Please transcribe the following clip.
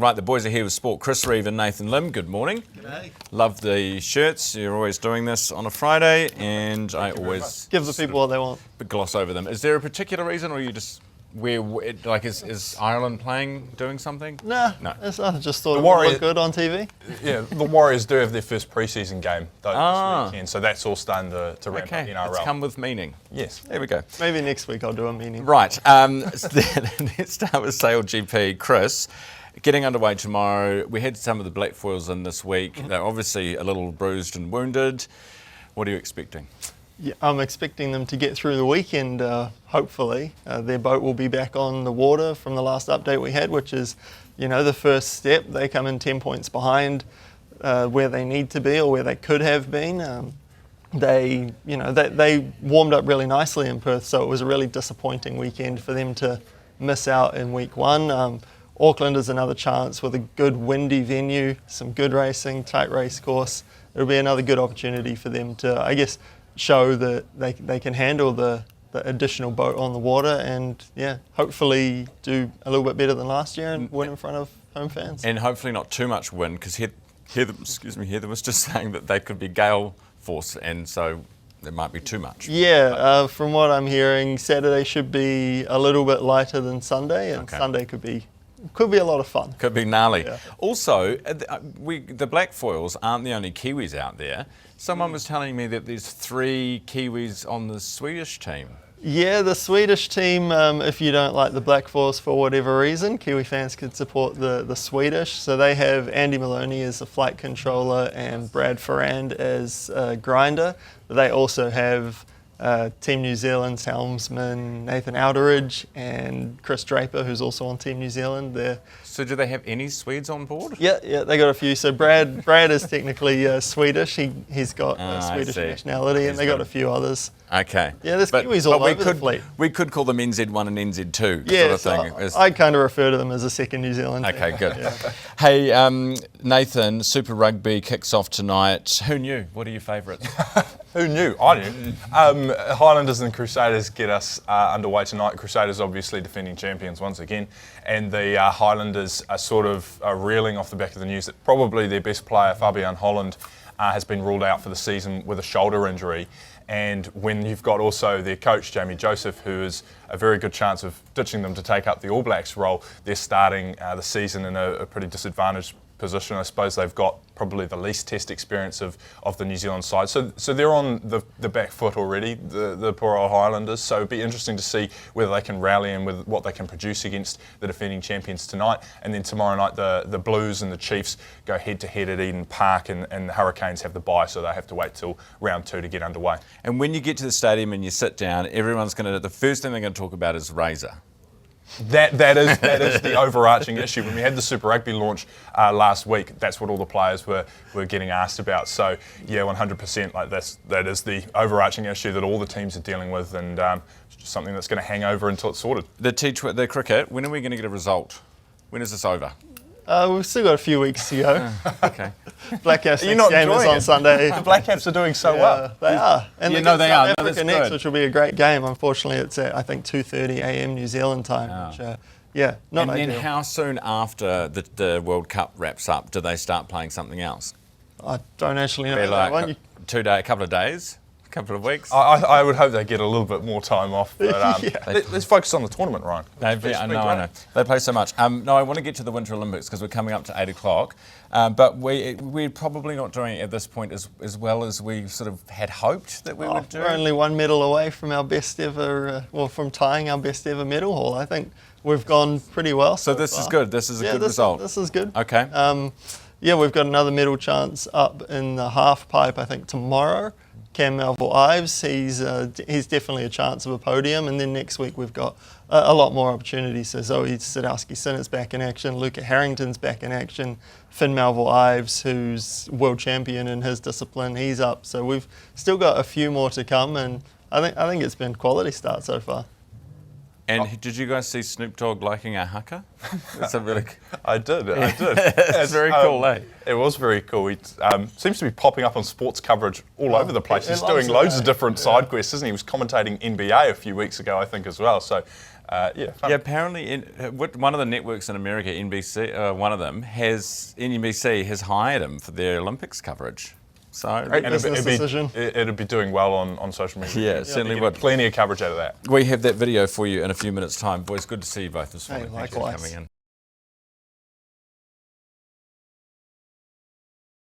Right, the boys are here with sport. Chris Reive and Nathan Limm. Good morning. G'day. Love the shirts. You're always doing this on a Friday, and I always Give the people what they want. gloss over them. Is there a particular reason, or are you just is Ireland doing something? No. No. I just thought it Warrior- would look good on TV. Yeah, the Warriors do have their first pre-season game though Ah. this weekend, so that's all starting to ramp up Okay, NRL. it's come with meaning. Yes. There we go. Maybe next week I'll do a meeting. Right, let's start with SailGP. Chris, getting underway tomorrow. We had some of the black foils in this week. They're obviously a little bruised and wounded. What are you expecting? Yeah, I'm expecting them to get through the weekend, hopefully. Their boat will be back on the water from the last update we had, which is, the first step. They come in 10 points behind where they need to be or where they could have been. They warmed up really nicely in Perth, so it was a really disappointing weekend for them to miss out in week one. Auckland is another chance with a good windy venue, some good racing, tight race course. It'll be another good opportunity for them to, I guess, show that they can handle the additional boat on the water and, hopefully do a little bit better than last year and win in front of home fans. And hopefully not too much wind, because Heather was just saying that they could be gale force, and so there might be too much. Yeah, from what I'm hearing, Saturday should be a little bit lighter than Sunday, and Okay. Sunday could be a lot of fun. Could be gnarly. Yeah. Also, the black foils aren't the only Kiwis out there. Someone was telling me that there's 3 Kiwis on the Swedish team. Yeah, the Swedish team, if you don't like the Black Force for whatever reason, Kiwi fans could support the Swedish. So they have Andy Maloney as the flight controller and Brad Ferrand as grinder. But they also have Team New Zealand's helmsman Nathan Alderidge and Chris Draper, who's also on Team New Zealand. So do they have any Swedes on board? Yeah, they got a few. So Brad is technically Swedish. He's got I Swedish see. nationality, and they got a few others. Okay. Yeah, there's Kiwis all over the fleet. We could call them NZ1 and NZ2 Yeah, sort of thing. so I kind of refer to them as a second New Zealand team. Okay, good. Yeah. Hey, Nathan, Super Rugby kicks off tonight. Who knew? What are your favourites? Who knew? I knew. Highlanders and Crusaders get us underway tonight. Crusaders obviously defending champions once again, and the Highlanders are sort of reeling off the back of the news that probably their best player, Fabian Holland, has been ruled out for the season with a shoulder injury. And when you've got also their coach, Jamie Joseph, who is a very good chance of ditching them to take up the All Blacks role, they're starting the season in a pretty disadvantaged position. I suppose they've got probably the least test experience of the New Zealand side. So they're on the back foot already, the poor old Highlanders. So it'd be interesting to see whether they can rally and with what they can produce against the defending champions tonight. And then tomorrow night, the Blues and the Chiefs go head-to-head at Eden Park, and the Hurricanes have the bye, so they have to wait till round 2 to get underway. And when you get to the stadium and you sit down, the first thing they're going to talk about is Razor. That is the overarching issue. When we had the Super Rugby launch last week, that's what all the players were getting asked about. So yeah, 100%. That is the overarching issue that all the teams are dealing with, and it's just something that's going to hang over until it's sorted. The cricket. When are we going to get a result? When is this over? We've still got a few weeks to go. Okay. Black Caps You're next not game is enjoying on it? Sunday. The Black Caps are doing so well. They are. And Yeah, they no, got they South are. No, Africa that's next, good. which will be a great game. Unfortunately, it's at, I think, 2:30 a.m. New Zealand time, which, not And ideal. then how soon after the World Cup wraps up do they start playing something else? I don't actually know Be that like one. a couple of days? A couple of weeks? I would hope they get a little bit more time off. But Yeah. let's focus on the tournament, Ryan. I know. They play so much. No, I want to get to the Winter Olympics because we're coming up to 8 o'clock. But we're probably not doing it at this point as well as we sort of had hoped that we would do. We're only one medal away from our best ever, from tying our best ever medal haul. I think we've gone pretty well. So this far. is good. This is a good this result. This is good. Okay. We've got another medal chance up in the half pipe, I think, tomorrow. Cam Melville-Ives, he's definitely a chance of a podium. And then next week we've got a lot more opportunities. So Zoe Sadowski-Sinner's back in action, Luca Harrington's back in action, Finn Melville-Ives, who's world champion in his discipline, he's up. So we've still got a few more to come, and I think it's been quality start so far. And did you guys see Snoop Dogg liking our haka? That's a really... I did. It's very cool, eh? It was very cool. He seems to be popping up on sports coverage all over the place. he He's loves doing it, loads eh? of different side quests, isn't he? He was commentating NBA a few weeks ago, I think, as well. So, fun. Yeah, apparently one of the networks in America, NBC, one of them, NBC has hired him for their Olympics coverage. So Great business decision. It'd be doing well on social media. Yeah, certainly You'd would. get plenty of coverage out of that. We have that video for you in a few minutes' time. Boys, good to see you both this morning. Hey, Thanks for likewise. coming in.